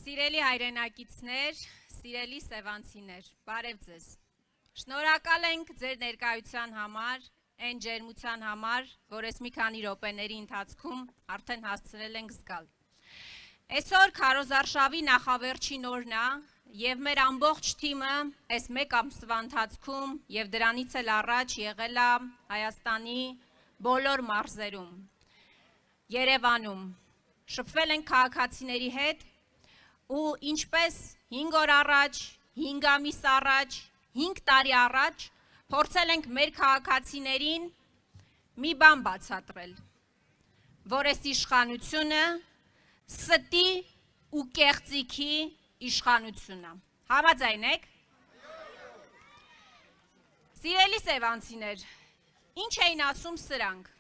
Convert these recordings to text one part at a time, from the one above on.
Սիրելի հայրենակիցներ, սիրելի սևանցիներ, բարև ձեզ։ Շնորհակալ ենք ձեր ներկայության համար, այն ջերմության համար, որ այս մի քանի րոպեների ընթացքում արդեն հասցրել ենք զգալ։ Այսօր քարոզարշավի նախավերջին օրն է, եւ մեր ամբողջ թիմը այս մեկ ամսվա ընթացքում եւ դրանից էլ առաջ եղել է Հայաստանի բոլոր մարզերում, Երևանում, շփվել ենք քաղաքացիների հետ ու ինչպես 5 օր առաջ, 5 ամիս առաջ, 5 տարի առաջ փորձել ենք մեր քաղաքացիներին մի բան բացատրել, որ այս իշխանությունը ստի ու կեղծիքի իշխանությունն է։ Համաձայն եք։ Սիրելի սևանցիներ, ինչ էին ասում սրանք։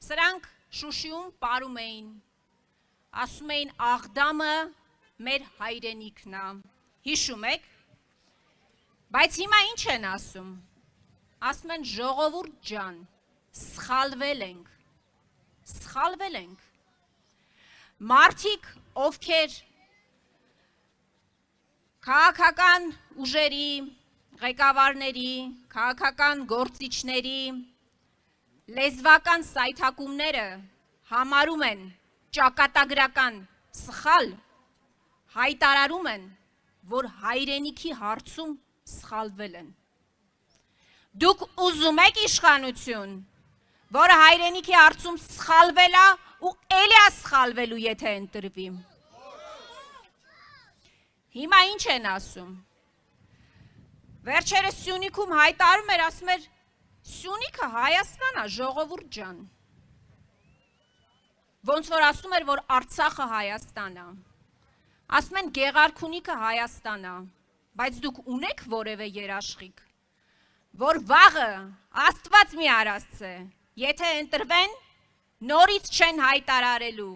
Սրանք Շուշիում պարում էին, ասում էին Աղդամը մեր հայրենիքն է, հիշում եք, բայց հիմա ինչ են ասում, ասում են ժողովուրդ ջան, սխալվել ենք, մարդիկ, ովքեր քաղաքական ուժերի, ղեկավարների, քաղաքական գործիչների, լեզվական սայթակումները համարում են ճակատագրական սխալ, հայտարարում են, որ հայրենիքի հարցում սխալվել են։ Դուք ուզում եք իշխանություն, որը հայրենիքի հարցում սխալվել է ու էլի է սխալվելու, եթե ընտրվի։ Հիմա ինչ են ասում։ Վերջերս Սյունիքում հայտարարում էր, ասում էր Սյունիքը Հայաստան է, ժողովուրդ ջան։ Ոնց որ ասում էր, որ Արցախը Հայաստան է։ Ասում են Գեղարքունիքը Հայաստան է, բայց դուք ունեք որևէ երաշխիք, որ վաղը Աստված մի արածե, եթե ընտրվեն, նորից չեն հայտարարելու,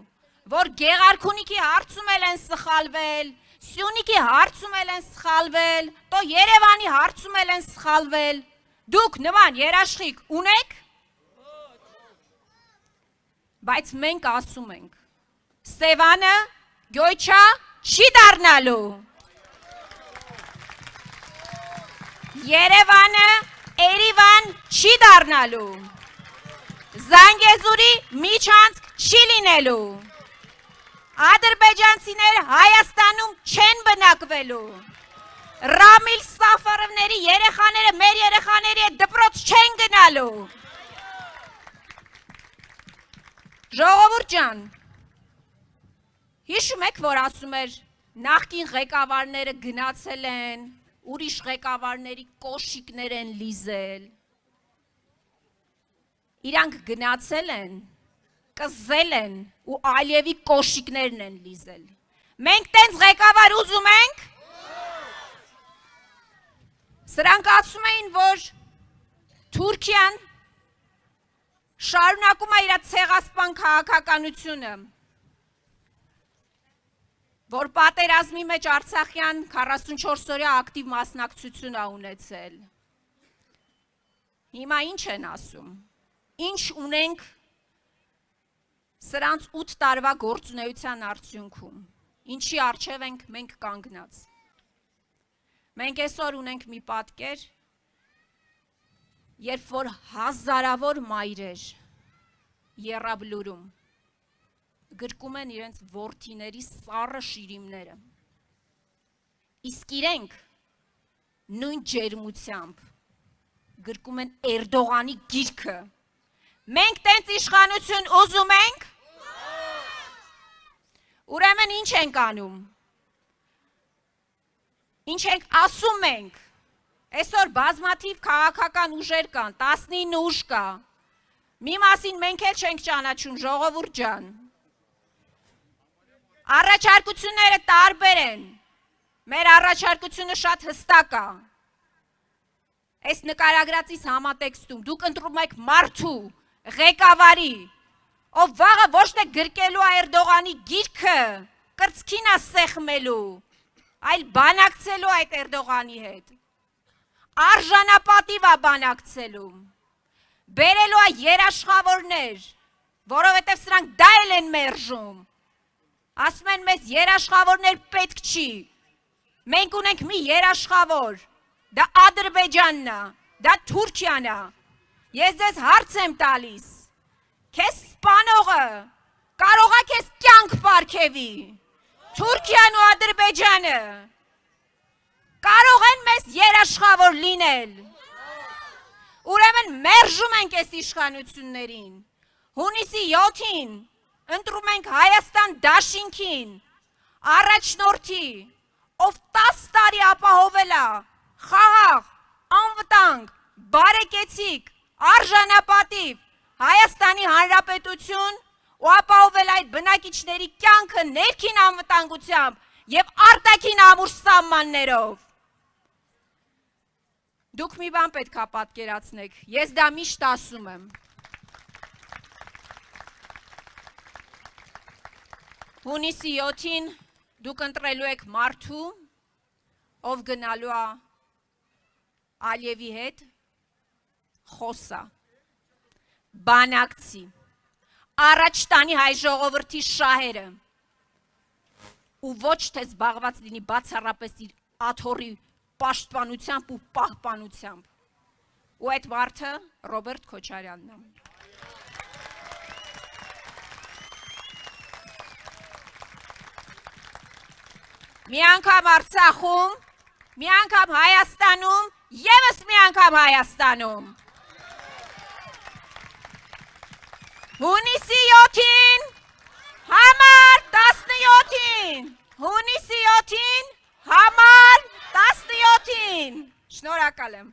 որ Գեղարքունիքի հարցում էլ են սխալվել, Սյունիքի հարցում էլ են սխալվել, տո Երևանի հարցում էլ են սխալվել, դուք նման երաշխիք ունեք, բայց մենք ասում ենք, Սևանը Գյոյչա չի դառնալու, Երևանը Էրիվան չի դառնալու, Զանգեզուրի միջանցք չի լինելու, ադրբեջանցիներ Հայաստանում չեն բնակվելու, Ռամիլ Սաֆարովների երեխաները մեր երեխաների հետ դպրոց չեն գնալու։ Ժողովուրդ ջան, հիշում եք, որ ասում էր նախկին ղեկավարները գնացել են, ուրիշ ղեկավարների կոշիկներ են լիզել։ Իրանք գնացել են, կզել են ու Ալիևի կոշիկներն են լիզել։ Մենք տենց ղեկավար ուզում ենք։ Սրանք ասում էին, որ Թուրքիան շարունակում է իր ցեղասպան քաղաքականությունը, որ պատերազմի մեջ Արցախյան 44 օրյա ակտիվ մասնակցություն է ունեցել։ Հիմա ինչ են ասում։ Ինչ ունենք սրանց 8 տարվա գործունեության արդյունքում, ինչի առջև ենք մենք կանգնած։ Մենք այսօր ունենք մի պատկեր, երբ որ հազարավոր մայրեր Եռաբլուրում գրկում են իրենց որդիների սառը շիրիմները, իսկ իրենք նույն ջերմությամբ գրկում են Էրդողանի գիրքը։ Մենք տենց իշխանություն ուզում ենք։ Ուրեմն ինչ ենք անում։ Ինչ ենք ասում ենք։ Այսօր բազմաթիվ քաղաքական ուժեր կան, 19 ուժ կա։ Մի մասին մենք էլ չենք ճանաչում, ժողովուրդ ջան։ Առաջարկությունները տարբեր են։ Մեր առաջարկությունը շատ հստակ է։ Այս նկարագրածից համատեքստում դուք ընտրում եք մարդու, ղեկավարի, ով վաղը ոչ թե գրկելու է Էրդողանի գիրքը, կրծքին է սեղմելու, այլ բանակցելու այդ Էրդողանի հետ, արժանապատիվ է բանակցելու, բերելու է երաշխավորներ, որովհետև սրանք դա էլ են մերժում, Ասում են մեզ երաշխավորներ պետք չի, մենք ունենք մի երաշխավոր, դա Ադրբեջանն է, դա Թուրքիան է, ես ձեզ հարց եմ տալիս, քեզ սպանողը կարող է քեզ կյանք պարգևի, Թուրքիան ու Ադրբեջանը կարող են մեզ երաշխավոր լինել, ուրեմն մերժում ենք այս իշխանություններին, հունիսի 7-ին ընտրում ենք Հայաստան դաշինքին, առաջնորդի, ով 10 տարի ապահովել է խաղաղ, անվտանգ, բարեկեցիկ, արժանապատիվ Հայաստանի Հանրապետություն ու ապահովել այդ բնակիչների կյանքը ներքին անվտանգությամբ եւ արտաքին ամուր սահմաններով։ Դուք մի բան պետք է պատկերացնեք, ես դա միշտ ասում եմ։ Հունիսի 7-ին դուք ընտրելու եք մարդու, ով գնալու է Ալիևի հետ, խոսա, բանակցի, առաջ տանի հայ ժողովրդի շահերը ու ոչ թե զբաղված լինի բացառապես իր աթոռի պաշտպանությամբ ու պահպանությամբ։ Ու այդ մարդը Ռոբերտ Քոչարյանն է։ Մի անգամ Արցախում, մի անգամ Հայաստանում, ևս մի անգամ Հայաստանում։ Հունիսի 7-ին, համար 17-ին, հունիսի 7-ին, համար 17-ին։ Շնորհակալ եմ։